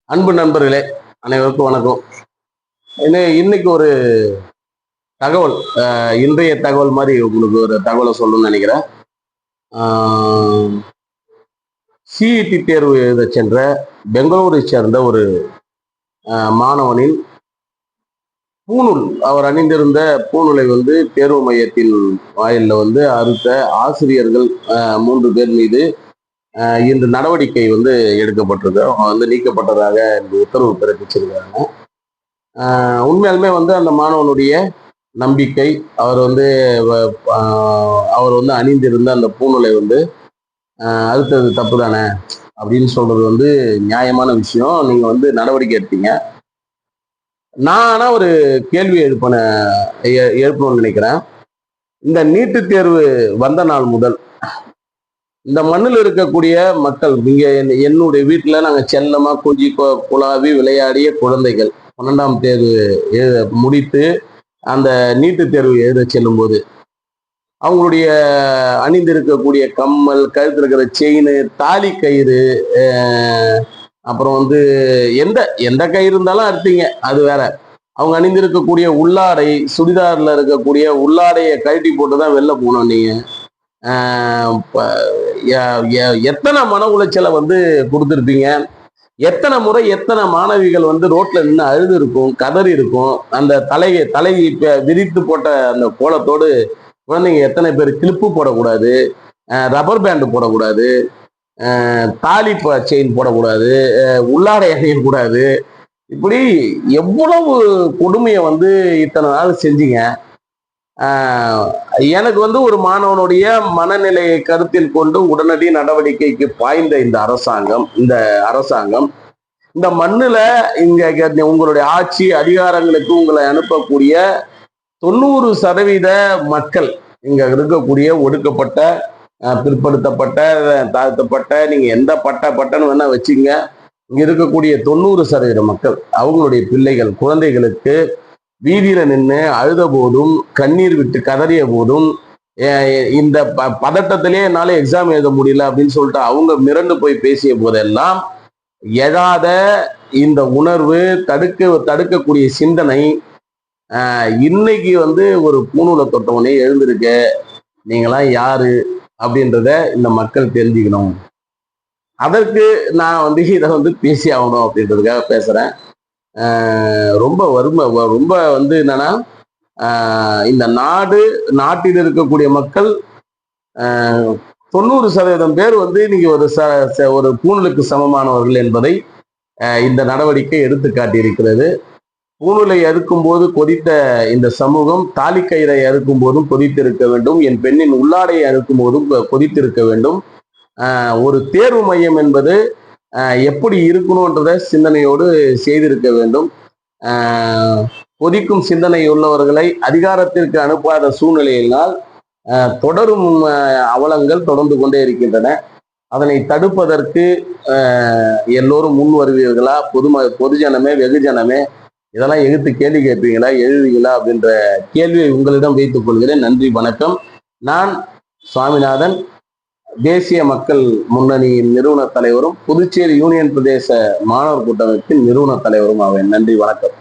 அன்பு நண்பர்களே, அனைவருக்கும் வணக்கம். இன்னைக்கு ஒரு தகவல், இன்றைய தகவல் மாதிரி உங்களுக்கு ஒரு தகவலை சொல்லணும்னு நினைக்கிறேன். சிஇடி தேர்வு எழுத சென்ற பெங்களூரை சேர்ந்த ஒரு மாணவனின் பூணூல், அவர் அணிந்திருந்த பூணூலை தேர்வு மையத்தின் வாயிலில் அறுத்த ஆசிரியர்கள் 3 பேர் மீது இன்று நடவடிக்கை எடுக்கப்பட்டது. அவங்க நீக்கப்பட்டதாக இந்த உத்தரவு பிறப்பிச்சிருக்காங்க. உண்மையாலுமே அந்த மாணவனுடைய நம்பிக்கை, அவர் அணிந்திருந்த அந்த பூணூலை அறுத்தது தப்பு தானே அப்படின்னு சொல்றது நியாயமான விஷயம். நீங்க நடவடிக்கை எடுத்தீங்க. நான் ஆனா ஒரு கேள்வி எழுப்பணும்னு நினைக்கிறேன். இந்த நீட்டு தேர்வு வந்த நாள் முதல் இந்த மண்ணில் இருக்கக்கூடிய மக்கள், இங்க என்னுடைய வீட்டுல நாங்க செல்லமா கொஞ்சி குழாவி விளையாடிய குழந்தைகள் 12ஆம் தேர்வு முடித்து அந்த நீட்டு தேர்வு எழுத செல்லும் போது அவங்களுடைய அணிந்திருக்கக்கூடிய கம்மல், கழுத்துல இருக்கிற செயின், தாலி கயிறு, அப்புறம் எந்த எந்த கயிறு இருந்தாலும் அறுத்தீங்க, அது வேற. அவங்க அணிந்திருக்கக்கூடிய உள்ளாடை, சுடிதார்ல இருக்கக்கூடிய உள்ளாடையை கழட்டி போட்டுதான் வெளில போனோம். நீங்க எத்தனை மன உளைச்சலை கொடுத்துருப்பீங்க. எத்தனை முறை எத்தனை மாணவிகள் ரோட்ல நின்று அழுது இருக்கும், கதறி இருக்கும். அந்த தலை விரித்து போட்ட அந்த கோலத்தோடு குழந்தைங்க எத்தனை பேர் கிளிப்பு போடக்கூடாது, ரப்பர் பேண்டு போடக்கூடாது, தாலி செயின் போடக்கூடாது, உள்ளாடை அணியக்கூடாது, இப்படி எவ்வளவு கொடுமையை இத்தனை நாள் செஞ்சீங்க. எனக்கு ஒரு மாணவனுடைய மனநிலையை கருத்தில் கொண்டு உடனடி நடவடிக்கைக்கு பாய்ந்த இந்த அரசாங்கம் இந்த மண்ணுல இங்க உங்களுடைய ஆட்சி அதிகாரங்களுக்கு உங்களை அனுப்பக்கூடிய 90% மக்கள், இங்க இருக்கக்கூடிய ஒடுக்கப்பட்ட, பிற்படுத்தப்பட்ட, தாழ்த்தப்பட்ட, நீங்க எந்த பட்டன்னு வேணா வச்சுங்க, இங்க இருக்கக்கூடிய 90% மக்கள், அவங்களுடைய பிள்ளைகள், குழந்தைகளுக்கு வீதியில நின்று அழுத போதும், கண்ணீர் விட்டு கதறிய போதும், இந்த பதட்டத்திலே என்னால எக்ஸாம் எழுத முடியல அப்படின்னு சொல்லிட்டு அவங்க மிரண்டு போய் பேசிய போதெல்லாம் எழாத இந்த உணர்வு, தடுக்கக்கூடிய சிந்தனை, இன்னைக்கு ஒரு பூணூலை தொட்டவனே எழுந்திருக்க, நீங்களாம் யாரு அப்படின்றத இந்த மக்கள் தெரிஞ்சுக்கணும். அதற்கு நான் இதை பேசி ஆகணும் அப்படின்றதுக்காக பேசுறேன். ரொம்ப வறுமை, ரொம்ப என்னன்னா, இந்த நாட்டில் இருக்கக்கூடிய மக்கள் 90% பேர் நீங்க ஒரு பூணூலுக்கு சமமானவர்கள் என்பதை இந்த நடவடிக்கை எடுத்து காட்டியிருக்கிறது. பூணூலை அறுக்கும் போது கொதித்த இந்த சமூகம் தாலிக்கயிறை அறுக்கும் போதும் கொதித்திருக்க வேண்டும். என் பெண்ணின் உள்ளாடையை அறுக்கும் போதும் கொதித்திருக்க வேண்டும். ஒரு தேர்வு மையம் என்பது எப்படி இருக்கணும்ன்றத சிந்தனையோடு செய்திருக்க வேண்டும். கொதிக்கும் சிந்தனை உள்ளவர்களை அதிகாரத்திற்கு அனுப்பாத சூழ்நிலையினால் தொடரும் அவலங்கள் தொடர்ந்து கொண்டே இருக்கின்றன. அதனை தடுப்பதற்கு எல்லோரும் முன் வருவீர்களா? பொதுஜனமே, வெகுஜனமே இதெல்லாம் எதிர்த்து கேள்வி கேட்பீங்களா, எழுதுவீங்களா அப்படின்ற கேள்வியை உங்களிடம் வைத்துக் கொள்கிறேன். நன்றி, வணக்கம். நான் சுவாமிநாதன், தேசிய மக்கள் முன்னணியின் நிறுவன தலைவரும் புதுச்சேரி யூனியன் பிரதேச மாணவர் கூட்டமைப்பின் நிறுவன தலைவரும் ஆவேன். நன்றி, வணக்கம்.